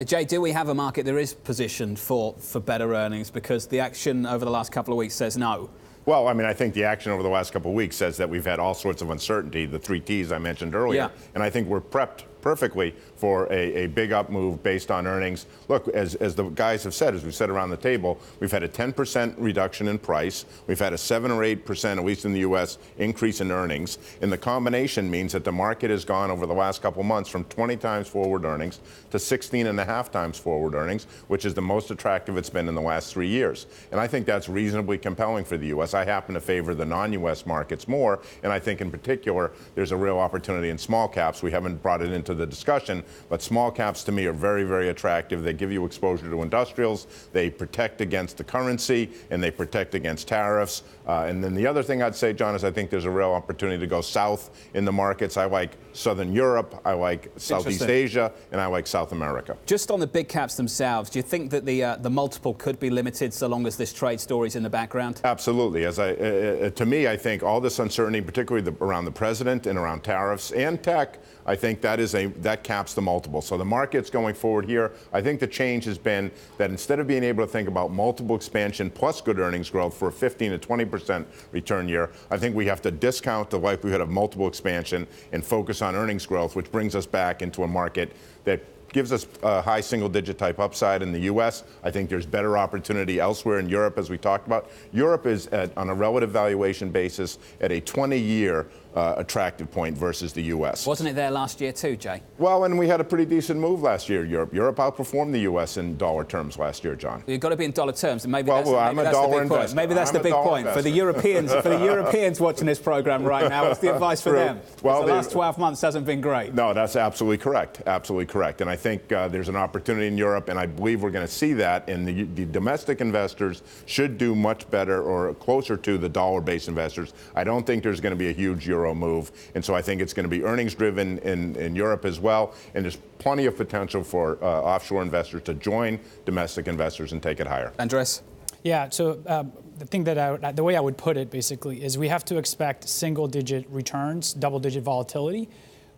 Jay, do we have a market that is positioned for better earnings? Because the action over the last couple of weeks says no. Well, I mean, I think the action over the last couple of weeks says that we've had all sorts of uncertainty, the 3 T's I mentioned earlier. Yeah. And I think we're prepped perfectly for a big up move based on earnings. Look, as the guys have said, as we've said around the table, we've had a 10% reduction in price. We've had a 7 or 8%, at least in the U.S., increase in earnings. And the combination means that the market has gone over the last couple of months from 20 times forward earnings to 16.5 times forward earnings, which is the most attractive it's been in the last 3 years. And I think that's reasonably compelling for the U.S. I happen to favor the non-U.S. markets more, and I think in particular there's a real opportunity in small caps. We haven't brought it into the discussion, but small caps to me are very, very attractive. They give you exposure to industrials, they protect against the currency, and they protect against tariffs. And then the other thing I'd say, John, is I think there's a real opportunity to go south in the markets. I like Southern Europe, I like Southeast Asia, and I like South America. Just on the big caps themselves, do you think that the multiple could be limited so long as this trade story is in the background? Absolutely. To me, I think all this uncertainty, particularly around the president and around tariffs and tech, I think that caps the multiple. So the market's going forward here. I think the change has been that instead of being able to think about multiple expansion plus good earnings growth for a 15 to 20% return year, I think we have to discount the likelihood of multiple expansion and focus on earnings growth, which brings us back into a market that gives us a high single-digit type upside in the U.S. I think there's better opportunity elsewhere in Europe, as we talked about. Europe is, on a relative valuation basis, at a 20-year attractive point versus the U.S. Wasn't it there last year too, Jay? Well, and we had a pretty decent move last year, Europe. Europe outperformed the U.S. in dollar terms last year, John. You've got to be in dollar terms, and maybe I'm a dollar investor. Maybe that's the big point for the Europeans. For the Europeans watching this program right now, what's the advice for them? Well, the last 12 months hasn't been great. No, that's absolutely correct. Absolutely correct. And I think there's an opportunity in Europe, and I believe we're going to see that. And the domestic investors should do much better or closer to the dollar-based investors. I don't think there's going to be a huge euro move. And so I think it's going to be earnings driven in Europe as well. And there's plenty of potential for offshore investors to join domestic investors and take it higher. Andres? Yeah, so the way I would put it basically is we have to expect single-digit returns, double-digit volatility,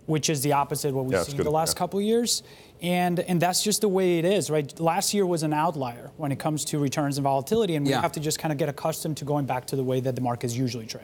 which is the opposite of what we've seen the last couple of years. And that's just the way it is, right? Last year was an outlier when it comes to returns and volatility, and we have to just kind of get accustomed to going back to the way that the markets usually trade.